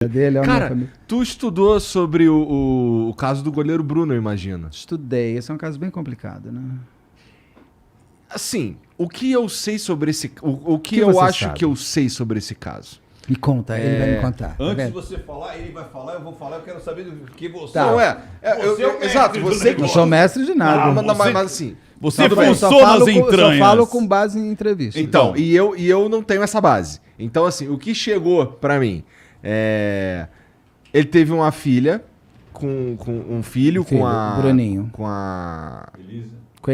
dele, é uma Cara, família. tu estudou sobre o caso do goleiro Bruno, eu imagino. Estudei, esse é um caso bem complicado, né? Assim, o que eu sei sobre esse... O que Que eu você acho sabe? que eu sei sobre esse caso? Me conta, ele vai me contar. tá Antes de vendo? você falar, ele vai falar, eu vou falar, eu quero saber do que você... Tá. Não, Você é o mestre exato, do você... negócio. Não sou mestre de nada. Não, mas, você- mas assim... Você Tudo bem. fuçou nas entranhas. Só falo com base em entrevista. Então, e eu não tenho essa base. Então, assim, o que chegou pra mim é... Ele teve uma filha com um filho, com Filho, a... Bruninho. Com a... Com a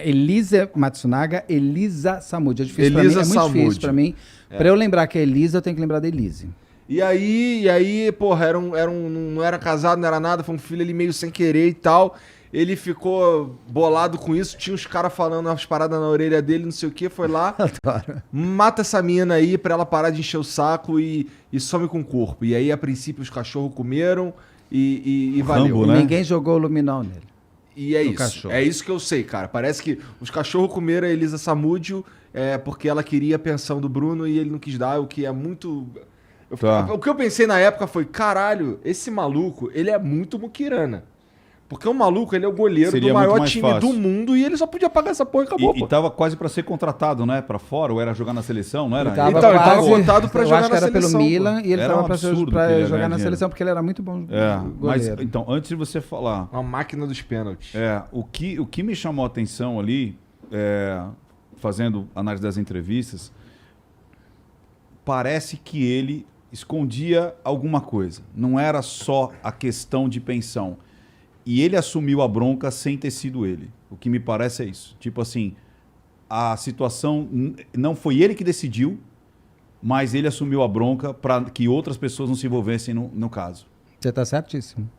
Elisa Matsunaga, Elisa Samud. É difícil Elisa pra mim, é muito Samud. difícil pra mim. Pra eu lembrar que é Elisa, eu tenho que lembrar da Elise. E aí, porra, não era casado, não era nada, foi um filho ali meio sem querer e tal. Ele ficou bolado com isso, tinha uns caras falando umas paradas na orelha dele, não sei o que, foi lá, Adoro. mata essa mina aí pra ela parar de encher o saco e some com o corpo. E aí, a princípio, os cachorros comeram e valeu. Rambo, né? Ninguém jogou luminol nele. E é No isso. cachorro. É isso que eu sei, cara. Parece que os cachorros comeram a Elisa Samúdio porque ela queria a pensão do Bruno e ele não quis dar, o que é muito... Tá. O que eu pensei na época foi, caralho, esse maluco, ele é muito muquirana. Porque o maluco, ele é o goleiro Seria do muito maior mais time fácil. do mundo e ele só podia pagar essa porra e acabou, E pô. tava quase pra ser contratado, né? Pra fora, ou era jogar na seleção, não era? Ele tava Então, ele tava quase- cotado pra eu jogar acho que na era seleção, pelo Milan e ele Era tava um pra, absurdo pra que ele ia jogar ganhar na dinheiro. seleção porque ele era muito bom Mas, goleiro. então, antes de você falar, Uma máquina dos pênaltis. o que me chamou a atenção ali, fazendo análise das entrevistas, parece que ele escondia alguma coisa. Não era só a questão de pensão. E ele assumiu a bronca sem ter sido ele. O que me parece é isso. Tipo assim, a situação não foi ele que decidiu, mas ele assumiu a bronca para que outras pessoas não se envolvessem no caso. Você tá certíssimo.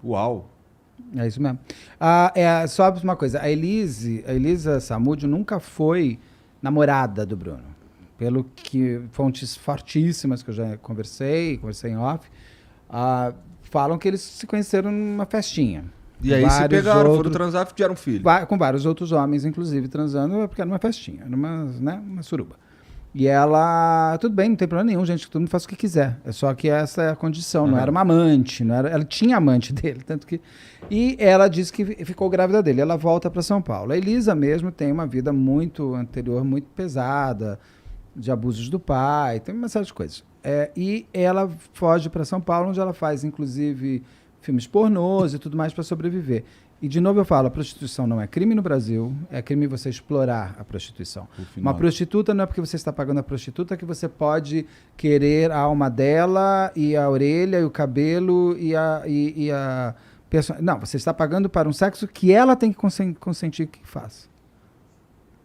Uau! É isso mesmo. Só uma coisa, a Elisa Samúdio nunca foi namorada do Bruno. Pelo que fontes fortíssimas que eu já conversei em off, falam que eles se conheceram numa festinha. E aí se Vários pegaram, foram transar e tiveram um filho. Com vários outros homens, inclusive, transando, porque era uma festinha, era uma suruba. E ela, tudo bem, não tem problema nenhum, gente, todo mundo faz o que quiser. É só que essa é a condição, não era uma amante, ela tinha amante dele, tanto que... E ela disse que ficou grávida dele, ela volta para São Paulo. A Elisa mesmo tem uma vida muito anterior, muito pesada, de abusos do pai, tem uma série de coisas. E ela foge para São Paulo, onde ela faz, inclusive, filmes pornôs e tudo mais para sobreviver. E, de novo, eu falo, a prostituição não é crime no Brasil, é crime você explorar a prostituição. Uma prostituta não é porque você está pagando a prostituta que você pode querer a alma dela e a orelha e o cabelo e a pessoa. Não, você está pagando para um sexo que ela tem que consentir que faça.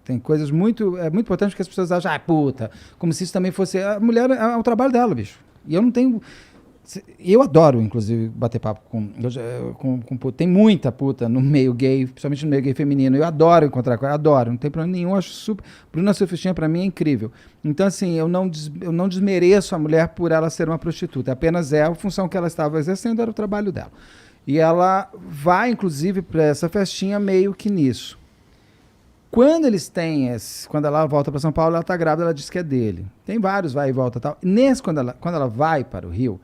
Tem coisas muito importantes que as pessoas acham, puta, como se isso também fosse... A mulher é o trabalho dela, bicho. E eu não tenho... Eu adoro, inclusive, bater papo com puta. Tem muita puta no meio gay, principalmente no meio gay feminino. Eu adoro encontrar com ela, adoro, não tem problema nenhum. Acho super... Bruna Surfistinha, pra mim, é incrível. Então, assim, eu não desmereço a mulher por ela ser uma prostituta. Apenas a função que ela estava exercendo era o trabalho dela. E ela vai, inclusive, para essa festinha meio que nisso. Quando ela volta para São Paulo, ela está grávida, ela diz que é dele. Tem vários vai e volta e tal. Quando ela vai para o Rio,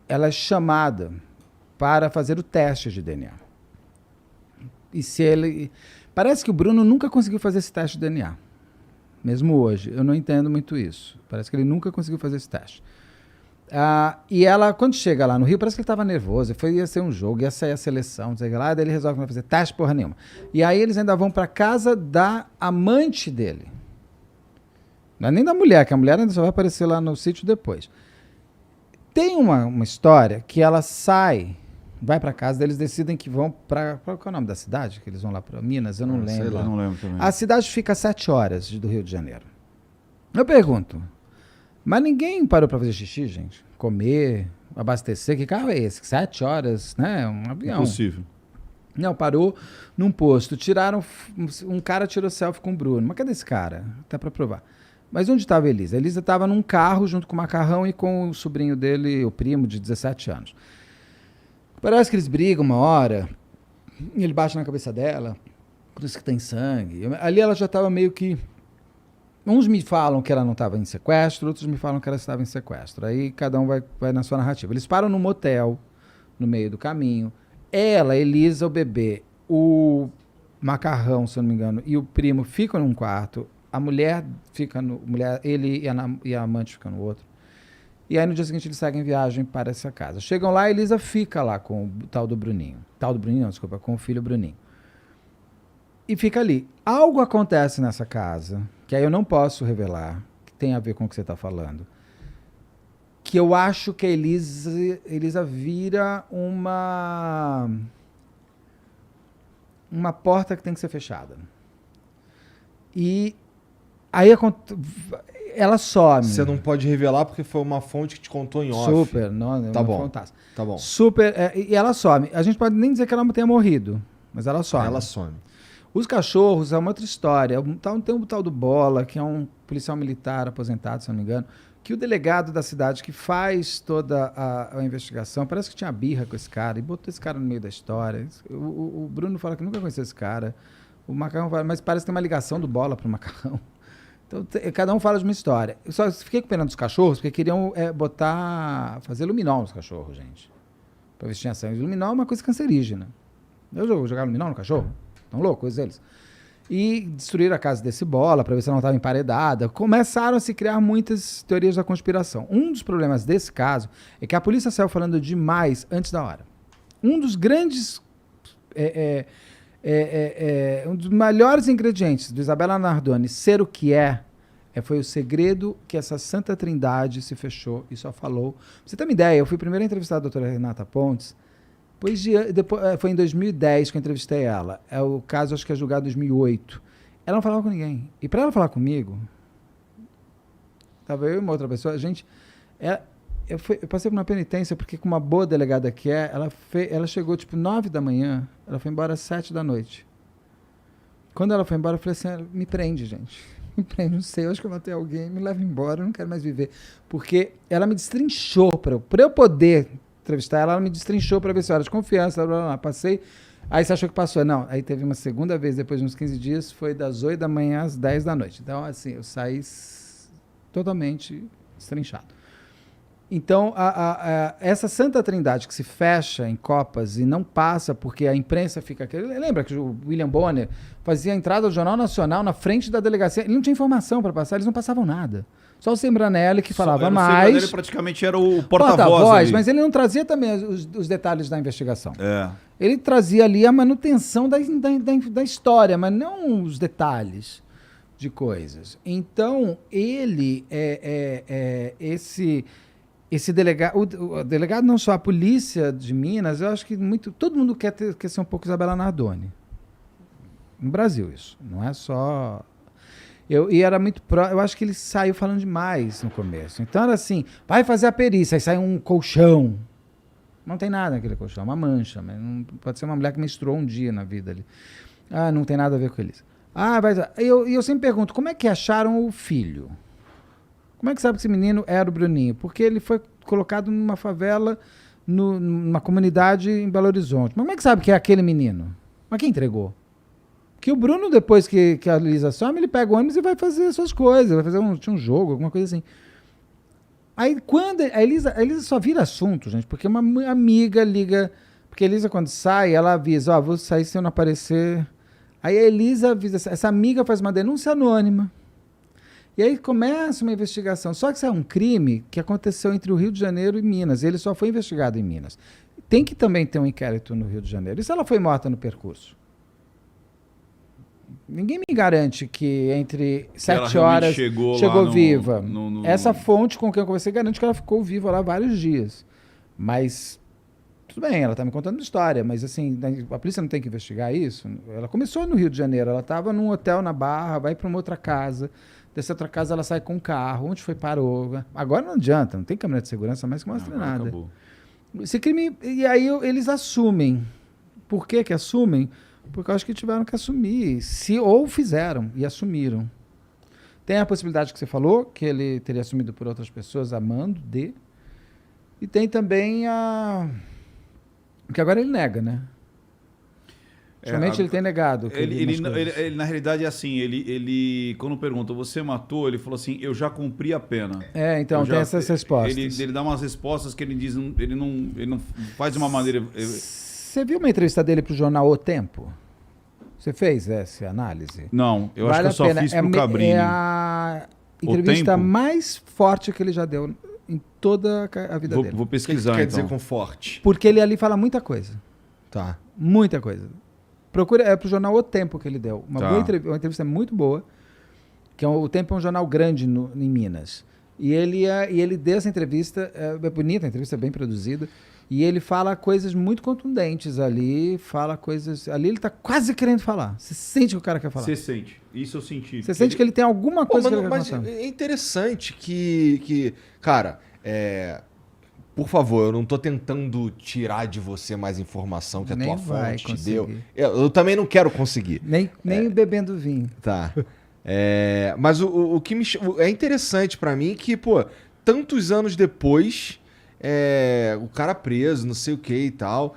ela é chamada para fazer o teste de DNA. Parece que o Bruno nunca conseguiu fazer esse teste de DNA. Mesmo hoje. Eu não entendo muito isso. Parece que ele nunca conseguiu fazer esse teste. E ela, quando chega lá no Rio, parece que ele estava nervoso. Ia ser um jogo, ia sair a seleção, não sei o que lá. Daí ele resolve que não vai fazer teste porra nenhuma. E aí eles ainda vão para casa da amante dele. Não é nem da mulher, que a mulher ainda só vai aparecer lá no sítio depois. Tem uma história que ela vai para casa, eles decidem que vão para... Qual é o nome da cidade? Que eles vão lá para Minas? Eu não lembro. Sei lá, não lembro também. A cidade fica a 7 horas do Rio de Janeiro. Eu pergunto, mas ninguém parou para fazer xixi, gente? Comer, abastecer, que carro é esse? 7 horas, né? Um avião. Impossível. Não, parou num posto. Um cara tirou selfie com o Bruno. Mas cadê esse cara? Até para provar. Mas onde estava a Elisa? A Elisa estava num carro junto com o Macarrão e com o sobrinho dele, o primo, de 17 anos. Parece que eles brigam uma hora, e ele bate na cabeça dela, por isso que tem sangue. Ali ela já estava meio que Uns me falam que ela não estava em sequestro, outros me falam que ela estava em sequestro. Aí cada um vai na sua narrativa. Eles param num motel, no meio do caminho. Ela, Elisa, o bebê, o Macarrão, se eu não me engano, e o primo ficam num quarto. A mulher fica no... ele e a amante ficam no outro. E aí no dia seguinte eles seguem viagem para essa casa. Chegam lá, a Elisa fica lá com o tal do Bruninho. Tal do Bruninho, não, desculpa, com o filho Bruninho. E fica ali. Algo acontece nessa casa, que aí eu não posso revelar, que tem a ver com o que você está falando, que eu acho que a Elisa vira uma porta que tem que ser fechada. E aí ela some. Você não pode revelar porque foi uma fonte que te contou em off. Super, não, Tá não bom. fantástico. Tá bom. Super, e ela some. A gente pode nem dizer que ela tenha morrido, mas ela some. Ela some. Os cachorros é uma outra história. Tem um tal do Bola, que é um policial militar aposentado, se não me engano, que o delegado da cidade que faz toda a investigação, parece que tinha birra com esse cara e botou esse cara no meio da história. O Bruno fala que nunca conheceu esse cara. O Macarrão fala, mas parece que tem uma ligação do Bola pro Macarrão. Então, cada um fala de uma história. Eu só fiquei com pena dos cachorros, porque queriam fazer luminol nos cachorros, gente. Pra vestir a sangue. Luminol é uma coisa cancerígena. Eu jogar luminol no cachorro? Estão loucos eles? E destruíram a casa desse Bola para ver se ela não estava emparedada. Começaram a se criar muitas teorias da conspiração. Um dos problemas desse caso é que a polícia saiu falando demais antes da hora. Um dos grandes... um dos melhores ingredientes do Isabela Nardoni ser o que foi o segredo que essa Santa Trindade se fechou e só falou. Pra você ter uma ideia, eu fui primeiro a entrevistar a doutora Renata Pontes. Depois, foi em 2010 que eu entrevistei ela. O caso, acho que é julgado em 2008. Ela não falava com ninguém. E para ela falar comigo, estava eu e uma outra pessoa, eu passei por uma penitência, porque com uma boa delegada que ela chegou tipo 9 da manhã, ela foi embora às 7 da noite. Quando ela foi embora, eu falei assim, me prende, gente. Me prende, não sei, eu acho que eu matei alguém, me leva embora, eu não quero mais viver. Porque ela me destrinchou, para eu poder entrevistar ela me destrinchou para ver se era de confiança, blá, blá, blá. Passei, aí você achou que passou? Não, aí teve uma segunda vez, depois de uns 15 dias, foi das 8 da manhã às 10 da noite. Então, assim, eu saí totalmente destrinchado. Então, essa Santa Trindade que se fecha em copas e não passa porque a imprensa fica... Lembra que o William Bonner fazia a entrada do Jornal Nacional na frente da delegacia? Ele não tinha informação para passar, eles não passavam nada. Só o Sembranelli que falava mais. Ele praticamente era o porta-voz. Mas ele não trazia também os detalhes da investigação. É. Ele trazia ali a manutenção da história, mas não os detalhes de coisas. Então, ele esse delegado, o delegado não só a polícia de Minas, eu acho que todo mundo quer ser um pouco Isabela Nardoni. No Brasil, isso. Não é só... E era muito eu acho que ele saiu falando demais no começo. Então era assim, vai fazer a perícia, aí sai um colchão. Não tem nada naquele colchão, é uma mancha. Mas não, pode ser uma mulher que menstruou um dia na vida ali. Ah, não tem nada a ver com eles. Eu sempre pergunto, como é que acharam o filho? Como é que sabe que esse menino era o Bruninho? Porque ele foi colocado numa favela, numa comunidade em Belo Horizonte. Mas como é que sabe que é aquele menino? Mas quem entregou? Que o Bruno, depois que a Elisa some, ele pega o ônibus e vai fazer as suas coisas, vai fazer um jogo, alguma coisa assim. Aí quando a Elisa só vira assunto, gente, porque uma amiga liga, porque a Elisa quando sai, ela avisa, vou sair se eu não aparecer. Aí a Elisa avisa, essa amiga faz uma denúncia anônima. E aí começa uma investigação. Só que isso é um crime que aconteceu entre o Rio de Janeiro e Minas. Ele só foi investigado em Minas. Tem que também ter um inquérito no Rio de Janeiro. E se ela foi morta no percurso? Ninguém me garante que entre 7 horas chegou viva. Essa fonte com quem eu conversei garante que ela ficou viva lá vários dias. Mas, tudo bem, ela está me contando uma história, mas assim, a polícia não tem que investigar isso. Ela começou no Rio de Janeiro, ela estava num hotel na Barra, vai para uma outra casa, dessa outra casa ela sai com um carro, onde foi, parou. Agora não adianta, não tem câmera de segurança mais que mostra nada. Acabou. Esse crime, e aí eles assumem. Por que assumem? Porque eu acho que tiveram que assumir, ou fizeram e assumiram. Tem a possibilidade que você falou, que ele teria assumido por outras pessoas, amando de. E tem também que agora ele nega, né? Somente ele tem negado. que Ele, umas coisas. na realidade, é assim, ele quando pergunta, você matou? Ele falou assim, eu já cumpri a pena. Então, Eu tem já- essas respostas. Ele dá umas respostas que ele diz, ele não faz de uma maneira... Você viu uma entrevista dele pro jornal O Tempo? Você fez essa análise? Não, eu acho Vale que eu a só pena. fiz pro Cabrini. É a entrevista Tempo? mais forte que ele já deu em toda a vida dele. Vou O que pesquisar, quer então. dizer com forte? Porque ele ali fala muita coisa. Tá. Muita coisa. Procura, é pro jornal O Tempo que ele deu. Uma Tá. boa entrevista, uma entrevista muito boa. Que O Tempo é um jornal grande em Minas. E ele deu essa entrevista, é bonita, a entrevista é bem produzida. E ele fala coisas muito contundentes ali, fala coisas... Ali ele tá quase querendo falar. Você sente que o cara quer falar. Você sente. Isso eu senti. Você sente que ele tem alguma Pô, coisa que mano, ele quer mas contar. é interessante que cara, por favor, eu não tô tentando tirar de você mais informação que a Nem tua vai fonte te deu. conseguir. Eu também não quero conseguir. Nem bebendo vinho. Tá. Mas o que é interessante pra mim que, pô, tantos anos depois, o cara preso, não sei o que e tal,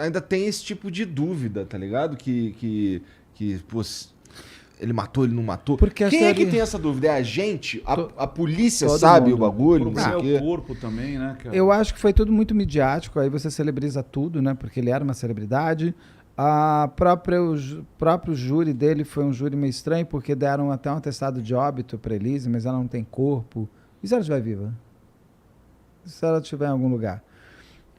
ainda tem esse tipo de dúvida, tá ligado? Que pô, ele matou, ele não matou. Porque a Quem é que teoria- tem essa dúvida? É a gente? A polícia todo sabe mundo. o bagulho? Não sei É o o quê. corpo também, né, cara? Eu acho que foi tudo muito midiático, aí você celebriza tudo, né? Porque ele era uma celebridade. O próprio júri dele foi um júri meio estranho, porque deram até um atestado de óbito para Elise, mas ela não tem corpo. E se ela estiver viva? E se ela estiver em algum lugar?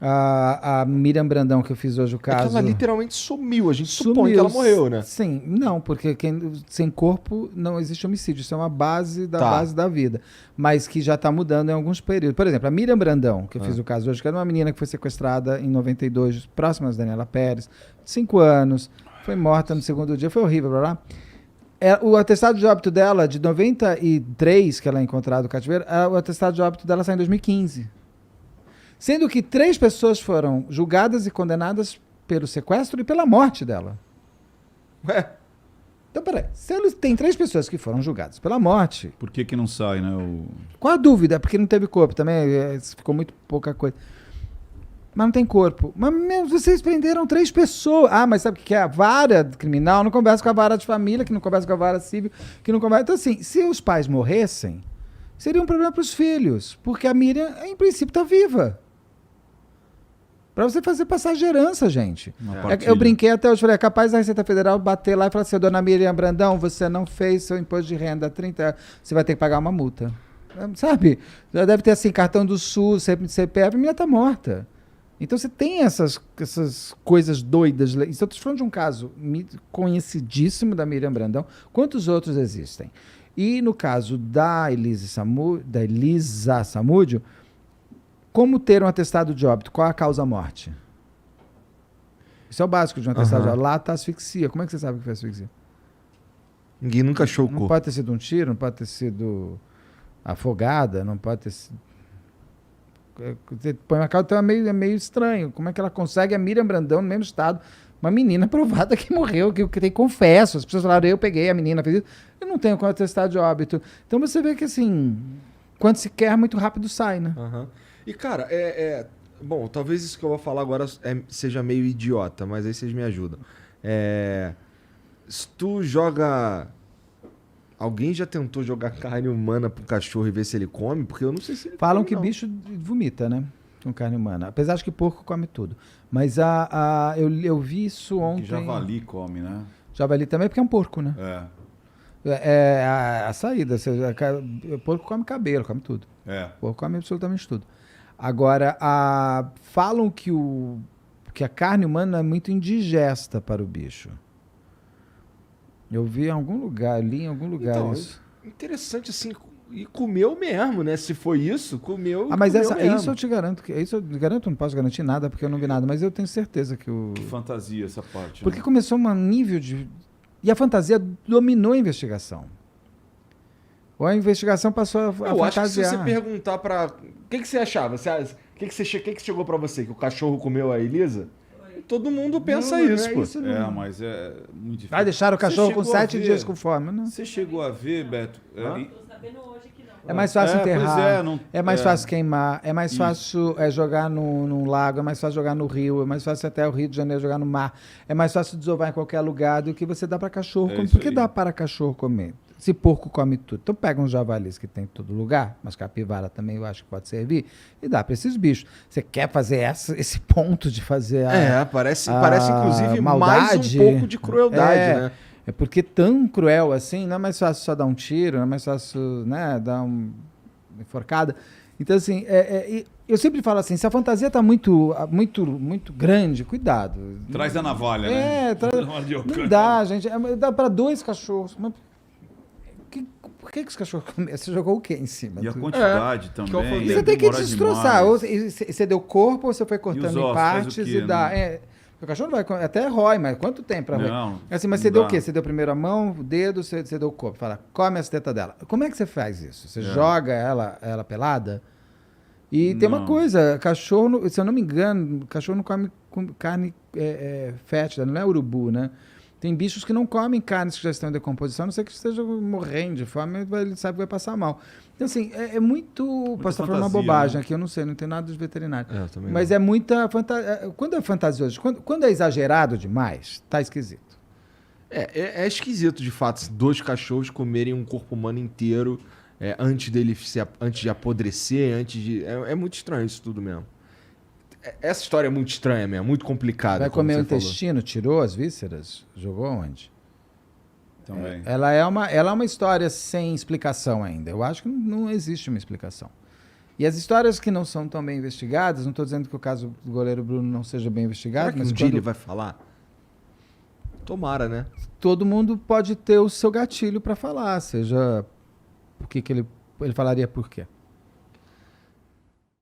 A Miriam Brandão, que eu fiz hoje o É que caso... ela literalmente sumiu. A gente supõe que ela sumiu. morreu, né? Sim, não, porque sem corpo não existe homicídio. Isso é uma base da vida. Mas que já está mudando em alguns períodos. Por exemplo, a Miriam Brandão, que eu fiz o caso hoje, que era uma menina que foi sequestrada em 92, próxima da Daniela Pérez, 5 anos, foi morta no segundo dia, foi horrível, blá blá. O atestado de óbito dela, de 93, que ela é encontrada no cativeiro, o atestado de óbito dela sai em 2015. Sendo que 3 pessoas foram julgadas e condenadas pelo sequestro e pela morte dela. Ué, Então, peraí, se eles tem 3 pessoas que foram julgadas pela morte, Por que não sai, né? qual a dúvida? Porque não teve corpo também, ficou muito pouca coisa. Mas não tem corpo. Mas mesmo vocês prenderam 3 pessoas. Ah, mas sabe o que é? A vara criminal não conversa com a vara de família, que não conversa com a vara civil, que não conversa... Então, assim, se os pais morressem, seria um problema para os filhos, porque a Miriam, em princípio, está viva. Para você fazer passagem de herança, gente. Eu brinquei até hoje, falei, é capaz da Receita Federal bater lá e falar assim, dona Miriam Brandão, você não fez seu imposto de renda 30, você vai ter que pagar uma multa. Sabe? Já deve ter assim, cartão do SUS, CPF, a menina tá morta. Então você tem essas coisas doidas. Então eu tô falando de um caso conhecidíssimo da Miriam Brandão. Quantos outros existem? E no caso da Elisa Samúdio, como ter um atestado de óbito? Qual a causa-morte? Isso é o básico de um atestado de óbito. Lá está asfixia. Como é que você sabe que foi asfixia? ninguém nunca achou o Não corpo. pode ter sido um tiro, não pode ter sido afogada, não pode ter sido... Você põe uma causa, então é meio estranho. Como é que ela consegue a Miriam Brandão no mesmo estado? Uma menina provada que morreu, que tem confesso. As pessoas falaram, eu peguei a menina, fez isso. Eu não tenho como atestado de óbito. Então você vê que assim, quando se quer, muito rápido sai, né? Aham. E, cara, bom, talvez isso que eu vou falar agora seja meio idiota, mas aí vocês me ajudam. Se tu joga... Alguém já tentou jogar carne humana pro cachorro e ver se ele come? Porque eu não sei se ele Falam come, que não. bicho vomita, né? Com carne humana. Apesar de que porco come tudo. Mas eu vi isso ontem. Que javali come, né? Javali também, porque é um porco, né? É a saída. O porco come cabelo, come tudo. O porco come absolutamente tudo. Agora, falam que a carne humana é muito indigesta para o bicho. Eu vi em algum lugar, li em algum lugar Então, isso. Interessante, assim, e comeu mesmo, né? Se foi isso, comeu. Mas comeu mesmo. isso eu te garanto. Isso eu garanto, não posso garantir nada, porque eu não vi nada, mas eu tenho certeza que o... Que fantasia essa parte. Porque né? começou um nível de... E a fantasia dominou a investigação. Ou a investigação passou a Eu acho que se fantasiar. você perguntar pra... O que você achava? O que chegou pra você? Que o cachorro comeu a Elisa? Todo mundo pensa Não, isso, é pô. isso não. Mas é muito difícil. Vai deixar o cachorro com chegou a 7 ver- dias com fome, né? Você chegou a ver, Beto? Hã? Tô sabendo hoje que não. É mais fácil enterrar, é mais é. fácil queimar, é mais fácil jogar num lago, é mais fácil jogar no rio, é mais fácil até o Rio de Janeiro jogar no mar, é mais fácil desovar em qualquer lugar do que você dá para cachorro comer. isso Por que aí. dá para cachorro comer? Se porco come tudo. Então pega uns javalis que tem em todo lugar, mas capivara também eu acho que pode servir, e dá para esses bichos. Você quer fazer esse ponto de fazer parece a inclusive maldade, mais um pouco de crueldade, né? É porque tão cruel assim, não é mais fácil só dar um tiro, não é mais fácil, né, dar uma enforcada. Então, assim, eu sempre falo assim, se a fantasia tá muito grande, cuidado. Traz a navalha, né? Não dá, gente. Dá para 2 cachorros. Mas por que os cachorros comeram? Você jogou o quê em cima? E a quantidade também. alfandega. Você tem que demora destroçar. demais. Ou você deu corpo ou você foi cortando os em ossos, partes faz o quê, e dá. né? O cachorro não vai. Até rói, mas quanto tempo pra roer? Não, Assim, mas não você deu o dá. quê? Você deu primeiro a mão, o dedo, você deu o corpo. Fala, come as tetas dela. Como é que você faz isso? Você joga ela pelada? E tem uma Não. coisa, cachorro, se eu não me engano, cachorro não come carne fétida, não é urubu, né? Tem bichos que não comem carnes que já estão em decomposição, a não ser que esteja morrendo de fome, ele sabe que vai passar mal. Então, assim, é muito... Posso estar falando uma fantasia, bobagem né? aqui, eu não sei, não tenho nada de veterinário. Eu também Mas não. é muita fantasia. Quando é fantasioso, quando é exagerado demais, tá esquisito. É esquisito, de fato, 2 cachorros comerem um corpo humano inteiro antes de apodrecer, é muito estranho isso tudo mesmo. Essa história é muito estranha mesmo, muito complicada. Vai como comer o você falou. intestino, tirou as vísceras, jogou onde? Também. Ela é uma história sem explicação ainda. Eu acho que não existe uma explicação. E as histórias que não são tão bem investigadas, não estou dizendo que o caso do goleiro Bruno não seja bem investigado, Será que mas um dia quando ele vai falar? Tomara, né? todo mundo pode ter o seu gatilho para falar, seja por que ele falaria por quê.